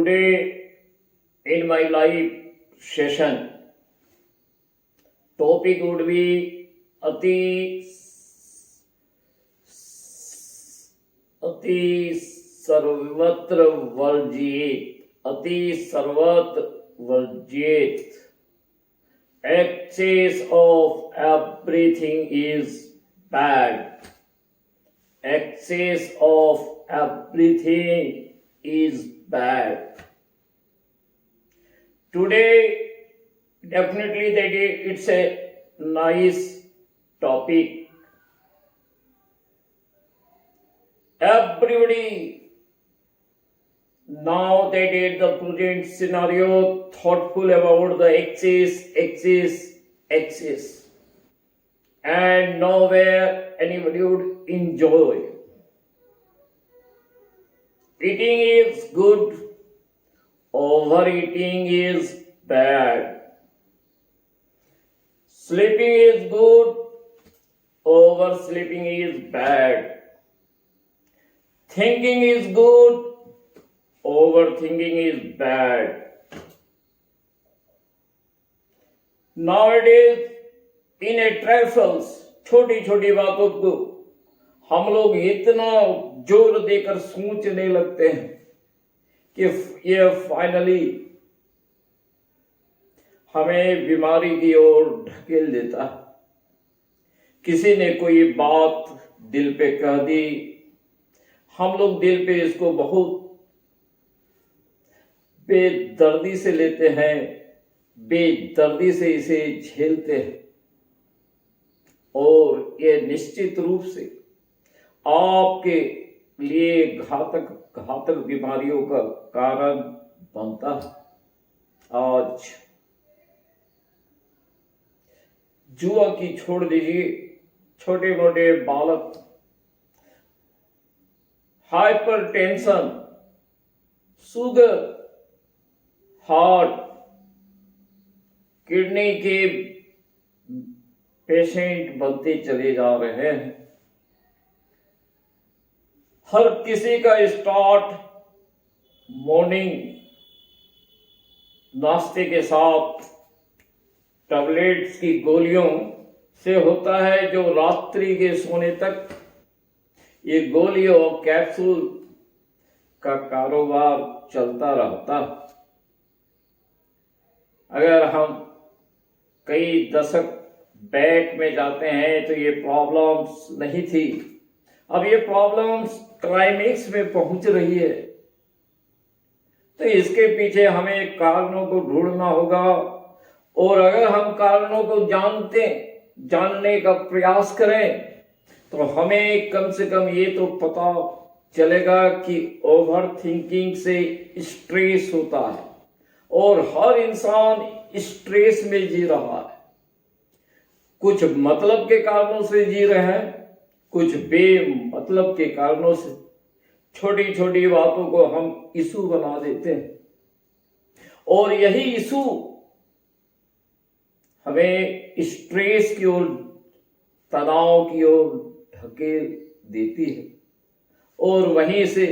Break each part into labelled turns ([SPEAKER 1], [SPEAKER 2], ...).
[SPEAKER 1] Today in my live session, topic would be अति सर्वत्र वर्जित excess of everything is bad. Excess of everything is bad. Today, definitely it's a nice topic. Everybody now they did the present scenario thoughtful about the excess, and nowhere anybody would enjoy. Eating is good, overeating is bad. Sleeping is good, oversleeping is bad. Thinking is good, overthinking is bad. Nowadays, in a trifles, छोटी छोटी बातों को हम लोग इतना जोर देकर सोचने लगते हैं कि ये फाइनली हमें बीमारी की ओर ढकेल देता है। किसी ने कोई बात दिल पे कह दी, हम लोग दिल पे इसको बहुत बेदर्दी से लेते हैं, बेदर्दी से इसे झेलते हैं, और ये निश्चित रूप से आपके लिए घातक बीमारियों का कारण बनता है। आज जुआ की छोड़ दीजिए, छोटे मोटे बालक हाइपरटेंशन, शुगर, हार्ट, किडनी के पेशेंट बनते चले जा रहे हैं। हर किसी का स्टार्ट मॉर्निंग नाश्ते के साथ टैबलेट्स की गोलियों से होता है, जो रात्रि के सोने तक ये गोली और कैप्सूल का कारोबार चलता रहता। अगर हम कई दशक बैक में जाते हैं तो ये प्रॉब्लम्स नहीं थी, अब ये प्रॉब्लम्स क्लाइमेक्स में पहुंच रही है। तो इसके पीछे हमें कारणों को ढूंढना होगा, और अगर हम कारणों को जानने का प्रयास करें तो हमें कम से कम ये तो पता चलेगा कि ओवर थिंकिंग से स्ट्रेस होता है, और हर इंसान स्ट्रेस में जी रहा है। कुछ मतलब के कारणों से जी रहे हैं, कुछ बेमतलब के कारणों से। छोटी छोटी बातों को हम इशू बना देते हैं, और यही इशू हमें स्ट्रेस की ओर, तनाव की ओर ढकेल देती है, और वहीं से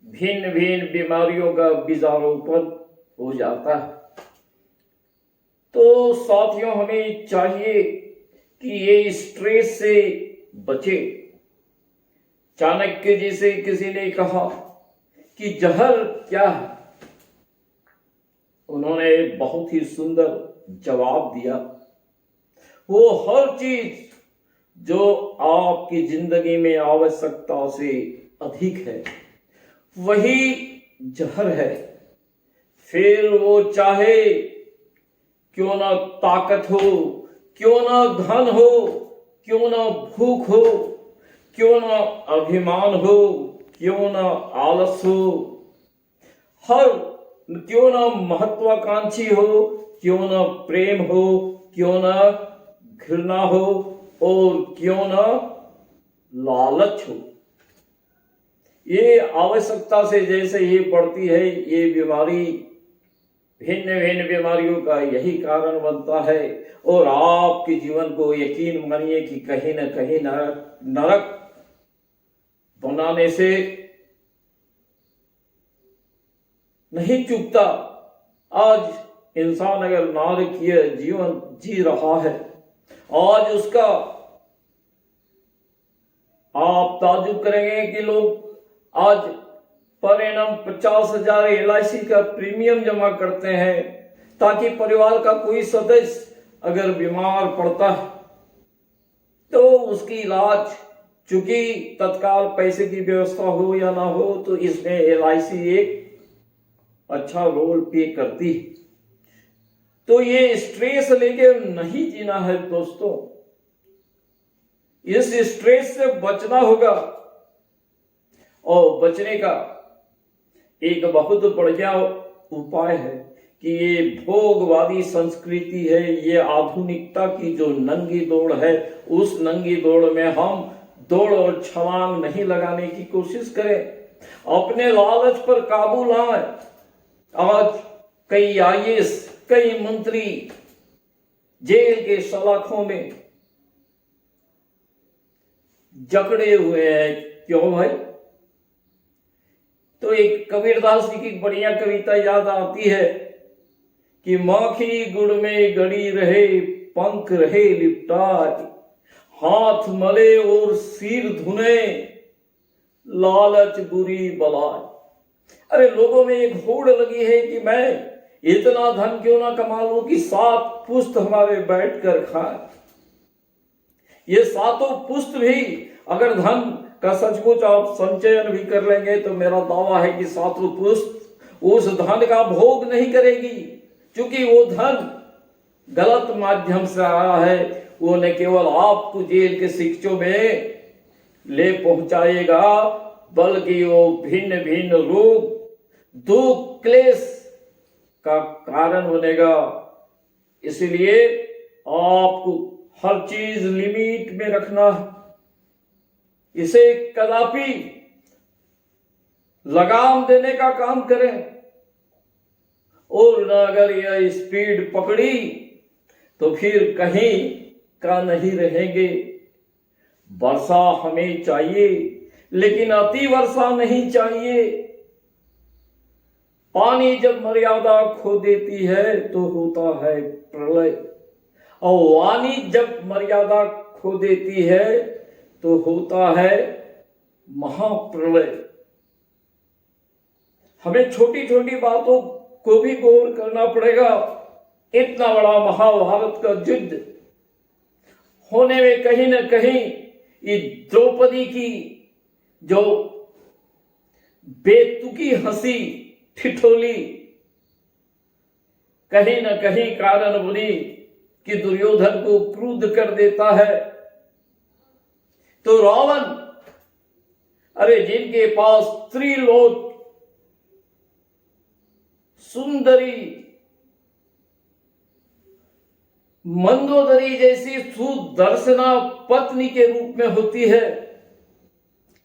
[SPEAKER 1] भिन्न भिन्न बीमारियों का बीजारोपण हो जाता है। तो साथियों, हमें चाहिए कि ये स्ट्रेस से बचे। चाणक्य जी से किसी ने कहा कि जहर क्या है, उन्होंने बहुत ही सुंदर जवाब दिया, वो हर चीज जो आपकी जिंदगी में आवश्यकता से अधिक है वही जहर है। फिर वो चाहे क्यों ना ताकत हो, क्यों ना धन हो, क्यों ना भूख हो, क्यों ना अभिमान हो, क्यों ना आलस हो, क्यों ना महत्वाकांक्षी हो, क्यों ना प्रेम हो, क्यों ना घृणा हो, और क्यों ना लालच हो। ये आवश्यकता से जैसे ही बढ़ती है, ये बीमारी, भिन्न भिन्न बीमारियों का यही कारण बनता है। और आपके जीवन को यकीन मानिए कि कहीं न कहीं नरक बनाने से नहीं चूकता। आज इंसान अगर नारकीय जीवन जी रहा है, आज उसका आप ताजुब करेंगे कि लोग आज पर एनम 50,000 LIC का प्रीमियम जमा करते हैं ताकि परिवार का कोई सदस्य अगर बीमार पड़ता है तो उसकी इलाज, चूंकि तत्काल पैसे की व्यवस्था हो या ना हो, तो इसमें LIC एक अच्छा रोल प्ले करती है। तो ये स्ट्रेस लेके नहीं जीना है दोस्तों, इस स्ट्रेस से बचना होगा। और बचने का एक बहुत बढ़िया उपाय है कि ये भोगवादी संस्कृति है, ये आधुनिकता की जो नंगी दौड़ है, उस नंगी दौड़ में हम दौड़ और छलांग नहीं लगाने की कोशिश करें, अपने लालच पर काबू लाएं। आज कई IAS, कई मंत्री जेल के सलाखों में जकड़े हुए हैं। क्यों भाई? तो एक कबीरदास जी की बढ़िया कविता याद आती है कि माखी गुड़ में गड़ी रहे, पंख रहे लिपटाए, हाथ मले और सिर धुने, लालच बुरी बलाए। अरे लोगों में एक होड़ लगी है कि मैं इतना धन क्यों ना कमा लूं कि 7 पुश्त हमारे बैठकर खाए। ये 7 पुश्त भी अगर धन का सचमुच आप संचयन भी कर लेंगे तो मेरा दावा है कि 7 पुश्त उस धन का भोग नहीं करेगी, क्योंकि वो धन गलत माध्यम से आया है। वो न केवल आपको जेल के शिक्षों में ले पहुंचाएगा, बल्कि वो भिन्न भिन्न रोग, दुख, क्लेश का कारण बनेगा। इसलिए आपको हर चीज लिमिट में रखना है, इसे कदापि लगाम देने का काम करें। और अगर यह स्पीड पकड़ी तो फिर कहीं का नहीं रहेंगे। वर्षा हमें चाहिए, लेकिन अति वर्षा नहीं चाहिए। पानी जब मर्यादा खो देती है तो होता है प्रलय, और वाणी जब मर्यादा खो देती है तो होता है महाप्रलय। हमें छोटी छोटी बातों को भी गौर करना पड़ेगा। इतना बड़ा महाभारत का युद्ध होने में कहीं न कहीं ये द्रौपदी की जो बेतुकी हंसी ठिठोली कहीं न कहीं कारण बनी कि दुर्योधन को क्रुद्ध कर देता है। तो रावण, अरे जिनके पास त्रिलोक सुंदरी मंदोदरी जैसी सुदर्शना पत्नी के रूप में होती है,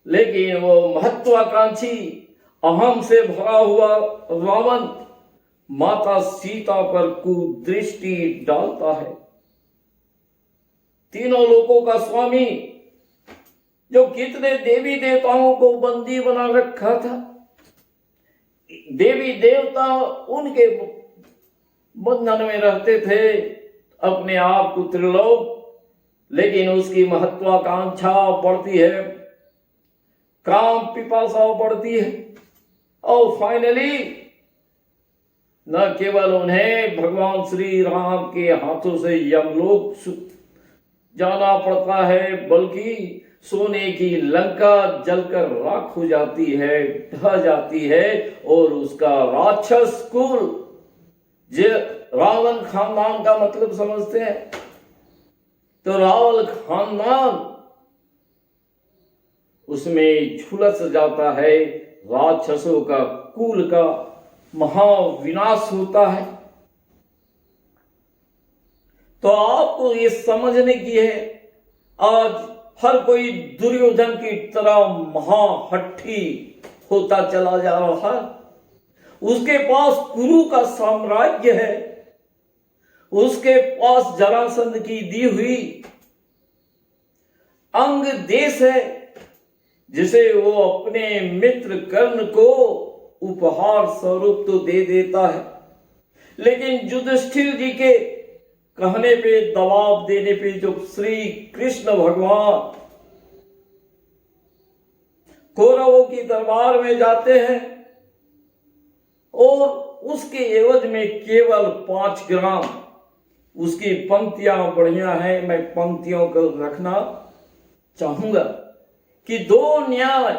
[SPEAKER 1] लेकिन वो महत्वाकांक्षी अहम से भरा हुआ रावण माता सीता पर कुदृष्टि डालता है। तीनों लोकों का स्वामी, जो कितने देवी देवताओं को बंदी बना रखा था, देवी देवता उनके बंधन में रहते थे, अपने आप को त्रिलोक, लेकिन उसकी महत्वाकांक्षा बढ़ती है, काम पिपासा बढ़ती है, और फाइनली न केवल उन्हें भगवान श्री राम के हाथों से यमलोक जाना पड़ता है, बल्कि सोने की लंका जलकर राख हो जाती है, ढह जाती है, और उसका राक्षस कुल, जो रावण खानदान का मतलब समझते हैं, तो रावण खानदान उसमें झुलस जाता है, राक्षसों का कुल का महाविनाश होता है। तो आपको ये समझने की है, आज हर कोई दुर्योधन की तरह महाहट्ठी होता चला जा रहा है। उसके पास कुरु का साम्राज्य है, उसके पास जरासंध की दी हुई अंग देश है, जिसे वो अपने मित्र कर्ण को उपहार स्वरूप तो दे देता है, लेकिन युधिष्ठिर जी के कहने पे, दबाव देने पे जब श्री कृष्ण भगवान कौरवों की दरबार में जाते हैं और उसके एवज में केवल 5 ग्राम, उसकी पंक्तियां बढ़िया है, मैं पंक्तियों को रखना चाहूंगा कि 2 न्याय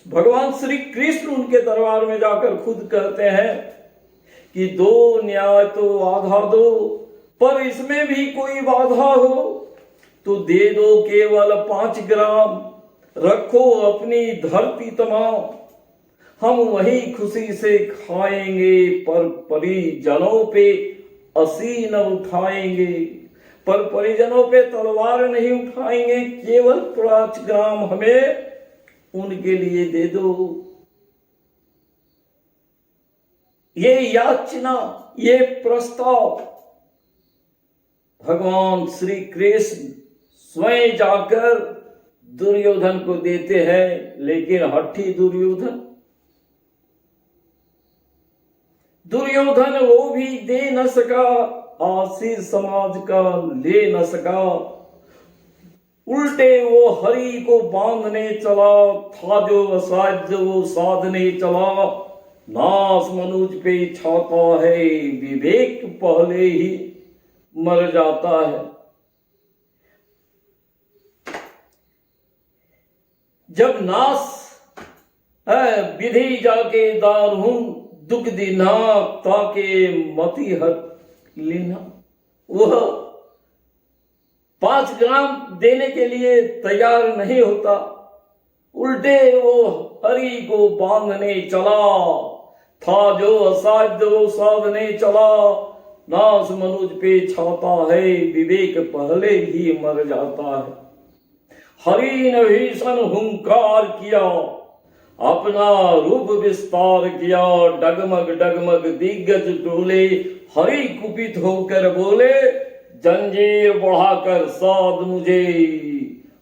[SPEAKER 1] भगवान श्री कृष्ण उनके दरबार में जाकर खुद कहते हैं कि 2 न्याय तो आधा दो, पर इसमें भी कोई बाधा हो तो दे दो केवल 5 ग्राम, रखो अपनी धरती तमाम, हम वही खुशी से खाएंगे, पर परिजनों पे असी न उठाएंगे, पर परिजनों पे तलवार नहीं उठाएंगे, केवल 5 ग्राम हमें उनके लिए दे दो। ये याचना, ये प्रस्ताव भगवान श्री कृष्ण स्वयं जाकर दुर्योधन को देते हैं, लेकिन हठी दुर्योधन वो भी दे न सका, आशीष समाज का ले न सका, उल्टे वो हरि को बांधने चला, था जो असाध्य वो साधने चला, नास मनुज पे छाता है, विवेक पहले ही मर जाता है। जब नास विधि जाके दारुण, दुख दीना ताके मति हट लेना, वह 5 ग्राम देने के लिए तैयार नहीं होता, उल्टे वो हरि को बांधने चला, था जो असाध्य वो साधने चला, नास मनुज पे छाता है, विवेक पहले ही मर जाता है। हरि ने भीषण हुंकार किया, अपना रूप विस्तार किया, डगमग डगमग दिग्गज डोले, हरि कुपित होकर बोले, जंजीर बढ़ाकर साध मुझे,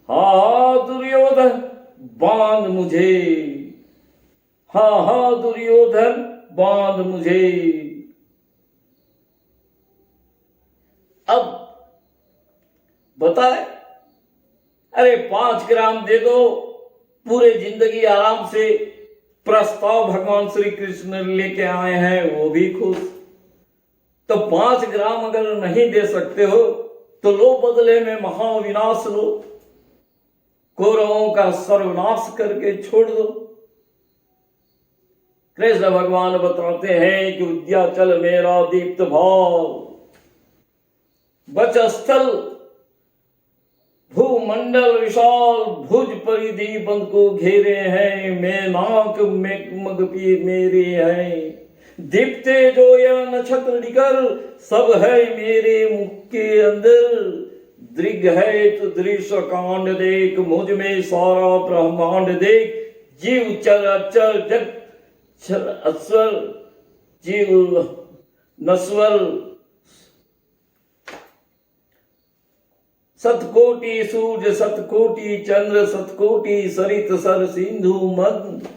[SPEAKER 1] हा दुर्योधन बांध मुझे, हा दुर्योधन बांध मुझे। अब बताए, अरे 5 ग्राम दे दो, पूरे जिंदगी आराम से, प्रस्ताव भगवान श्री कृष्ण लेके आए हैं, वो भी खुश। तो 5 ग्राम अगर नहीं दे सकते हो तो लो बदले में महाविनाश लो, कौरवों का सर्वनाश करके छोड़ दो। कृष्ण भगवान बताते हैं कि विद्याचल मेरा दीप्त भाव, वचस्थल भूमंडल विशाल, भुज परिधि बंद को घेरे हैं, मैं नाक में मग पी मेरे हैं, दीप्ते जो यह नक्षत्र निकर, सब है मेरे मुख के अंदर, दृग है तो दृश्य कांड देख, मुझ में सारा ब्रह्मांड देख, जीव चर अचर जग अश्वर, जीव नस्वर, सतकोटि सूर्य सतकोटि चंद्र, सतकोटि सरित सर सिंधु मद,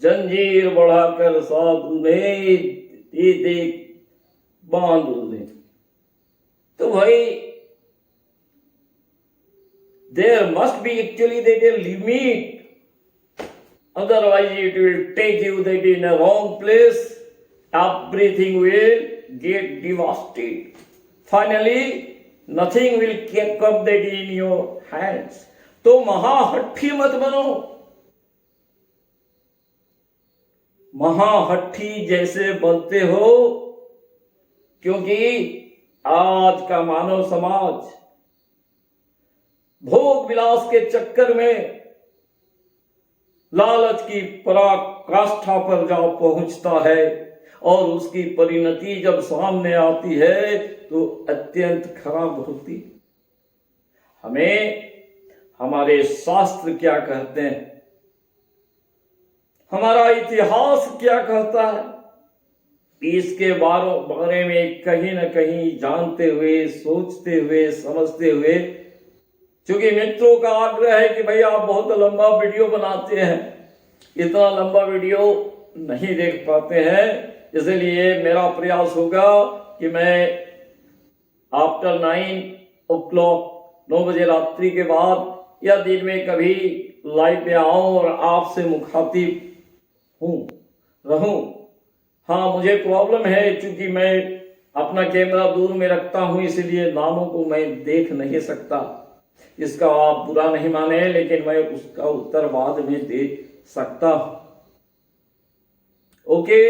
[SPEAKER 1] जंजीर बढ़ाकर साधु ने दे बांध ले। तो भाई there must be actually that a limit, otherwise it will take you that in a wrong place, everything will get devastated. Finally nothing will come that in your hands. तो महाहट्ठी मत बनो, महाहट्ठी जैसे बनते हो, क्योंकि आज का मानव समाज भोग विलास के चक्कर में लालच की पराकाष्ठा पर जा पहुंचता है, और उसकी परिणति जब सामने आती है तो अत्यंत खराब होती। हमें हमारे शास्त्र क्या कहते हैं, हमारा इतिहास क्या कहता है, इसके बारे में कहीं न कहीं जानते हुए, सोचते हुए, समझते हुए, क्योंकि मित्रों का आग्रह है कि भाई आप बहुत लंबा वीडियो बनाते हैं, इतना लंबा वीडियो नहीं देख पाते हैं, इसलिए मेरा प्रयास होगा कि मैं आफ्टर 9 o'clock 9 बजे रात्रि के बाद या दिन में कभी लाइव पे आऊं और आपसे मुखातिब रहूं। हाँ, मुझे प्रॉब्लम है, चूंकि मैं अपना कैमरा दूर में रखता हूं, इसलिए नामों को मैं देख नहीं सकता। इसका आप बुरा नहीं माने, लेकिन मैं उसका उत्तर बाद में दे सकता हूं। ओके।